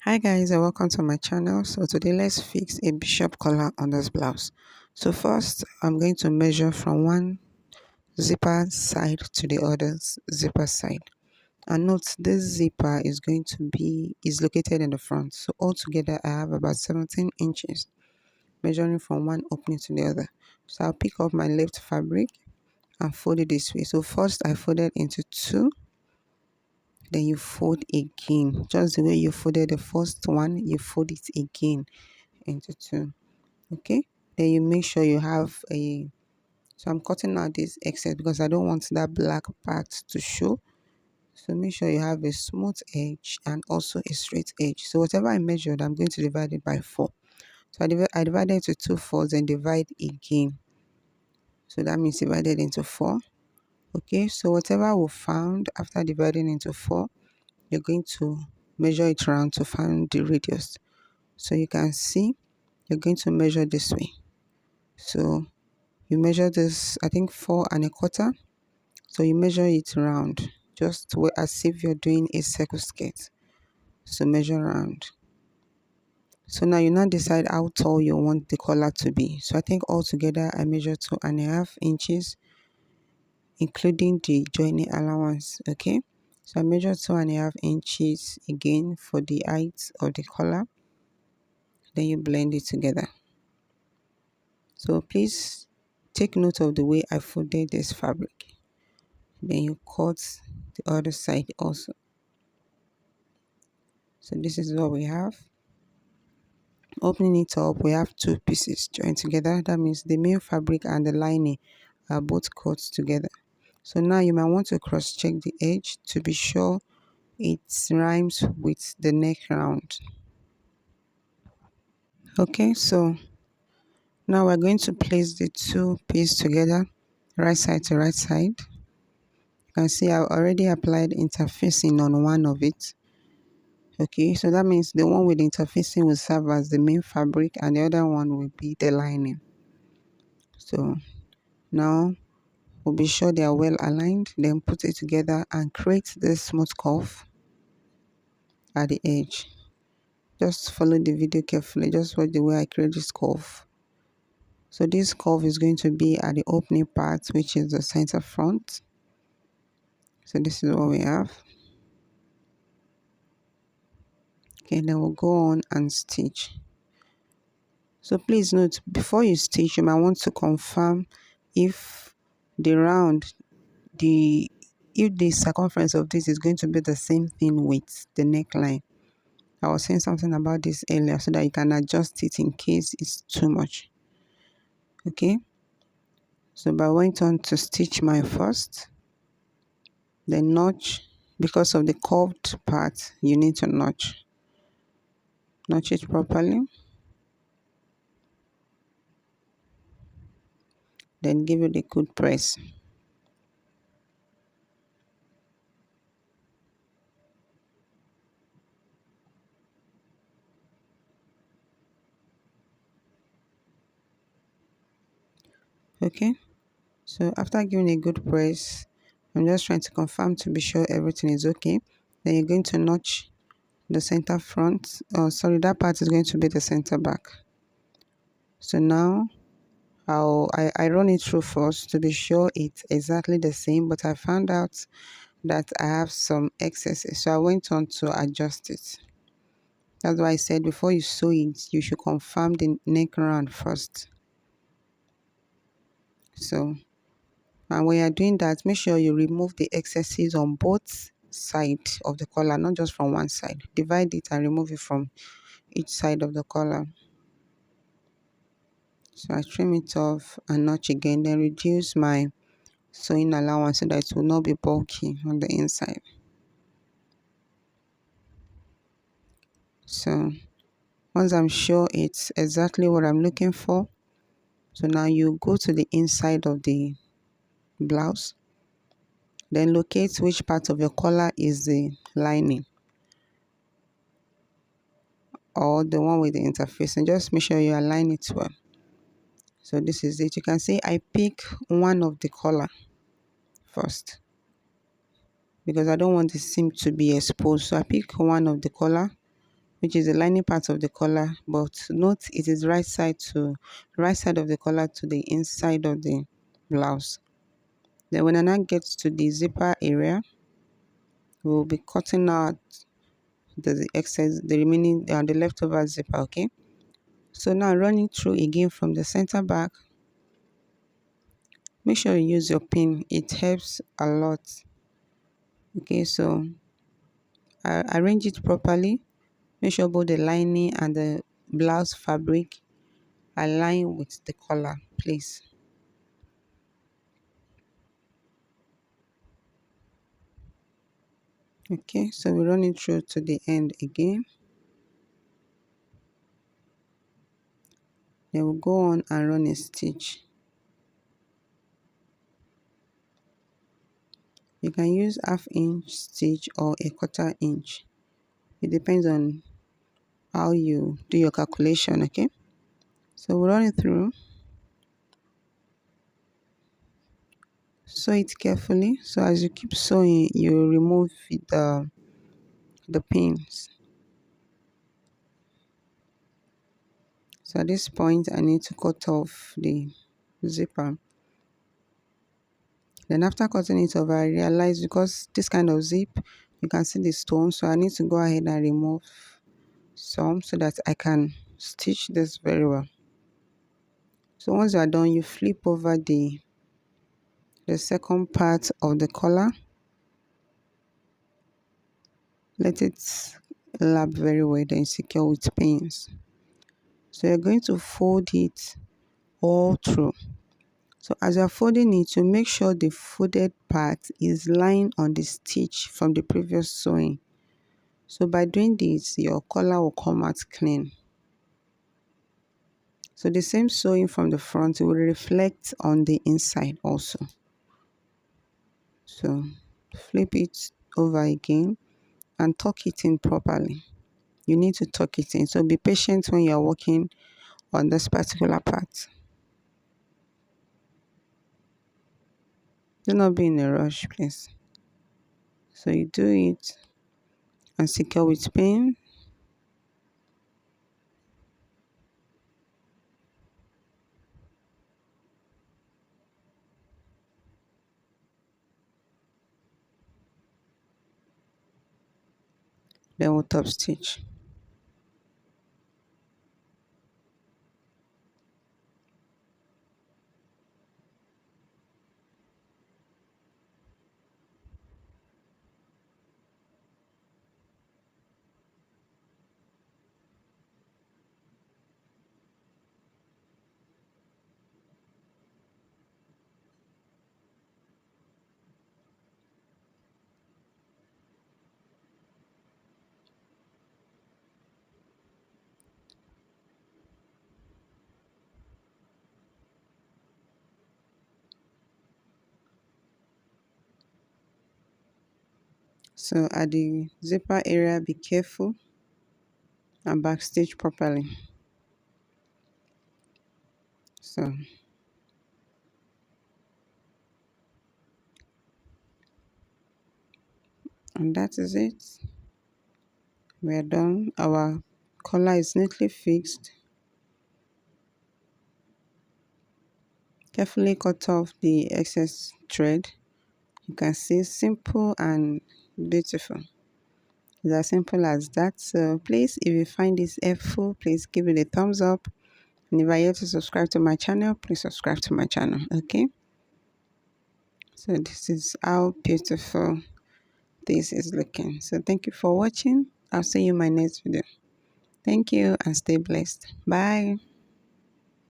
Hi guys and welcome to my channel. So today let's fix a bishop collar on this blouse. So first I'm going to measure from one zipper side to the other zipper side, and note this zipper is located in the front. So altogether I have about 17 inches measuring from one opening to the other. So I'll pick up my left fabric and fold it this way. So first I folded into two, then you fold again, just the way you folded the first one, you fold it again into two. Okay, then you make sure you have a, so I'm cutting out this excess because I don't want that black part to show. So make sure you have a smooth edge and also a straight edge. So whatever I measured, I'm going to divide it by 4. So I divided into 2 fours and divide again. So that means divided into 4. Okay, so whatever we found after dividing into 4, you're going to measure it around to find the radius. So you can see you're going to measure this way. So you measure this, I think 4¼ so you measure it round, just as if you're doing a circle skirt. So measure round. So now you now decide how tall you want the collar to be. So I think altogether I measure 2½ inches including the joining allowance. Okay, so I measure 2½ inches again for the height of the collar. Then you blend it together. So please take note of the way I folded this fabric. Then you cut the other side also. So this is what we have. Opening it up, we have two pieces joined together. That means the main fabric and the lining are both cut together. So now you might want to cross check the edge to be sure it rhymes with the neck round. Okay, so now we're going to place the two pieces together, right side to right side. You can see I've already applied interfacing on one of it. Okay, so that means the one with interfacing will serve as the main fabric and the other one will be the lining. So now we'll be sure they are well aligned, then put it together and create this smooth curve at the edge. Just follow the video carefully, just watch the way I create this curve. So this curve is going to be at the opening part, which is the center front. So this is what we have. Okay, then we'll go on and stitch. So please note, before you stitch, you might want to confirm if the round, if the circumference of this is going to be the same thing with the neckline. I was saying something about this earlier so that you can adjust it in case it's too much. Okay, so I went on to stitch my first, then notch. Because of the curved part, you need to notch it properly, then give it a good press. Okay, so after giving a good press, I'm just trying to confirm to be sure everything is okay. Then you're going to notch the center front. Oh sorry, that part is going to be the center back. So now I run it through first to be sure it's exactly the same, but I found out that I have some excesses, so I went on to adjust it. That's why I said before you sew it, you should confirm the neck round first. So, and when you're doing that, make sure you remove the excesses on both sides of the collar, not just from one side. Divide it and remove it from each side of the collar. So I trim it off and notch again, then reduce my sewing allowance so that it will not be bulky on the inside. So once I'm sure it's exactly what I'm looking for, so now you go to the inside of the blouse, then locate which part of your collar is the lining or the one with the interface, and just make sure you align it well. So this is it. You can see I pick one of the collar first because I don't want the seam to be exposed. So I pick one of the collar which is the lining part of the collar, but note it is right side of the collar to the inside of the blouse. Then when I now get to the zipper area, we will be cutting out the excess, the remaining, the leftover zipper. Okay, so now running through again from the center back. Make sure you use your pin, it helps a lot. Okay, so arrange it properly. Make sure both the lining and the blouse fabric align with the collar, please. Okay, so we run it through to the end again. Then we'll go on and run a stitch. You can use half-inch stitch or a quarter inch. It depends on how you do your calculation. Okay, so we'll run it through. Sew it carefully. So as you keep sewing, you remove the pins. So at this point, I need to cut off the zipper. Then after cutting it off, I realized because this kind of zip, you can see the stone, so I need to go ahead and remove some so that I can stitch this very well. So once you are done, you flip over the second part of the collar. Let it lap very well, then secure with pins. So you're going to fold it all through. So as you're folding it, to make sure the folded part is lying on the stitch from the previous sewing. So by doing this, your collar will come out clean. So the same sewing from the front will reflect on the inside also. So flip it over again and tuck it in properly. You need to tuck it in. So be patient when you're working on this particular part. Do not be in a rush, please. So you do it and secure with pin. Then we'll top stitch. So at the zipper area, be careful and backstitch properly. So, and that is it. We are done. Our collar is neatly fixed. Carefully cut off the excess thread. You can see simple and beautiful. It's as simple as that. So please, if you find this helpful, please give it a thumbs up. And if you're yet to subscribe to my channel, please subscribe to my channel. Okay. So this is how beautiful this is looking. So thank you for watching. I'll see you in my next video. Thank you and stay blessed. Bye.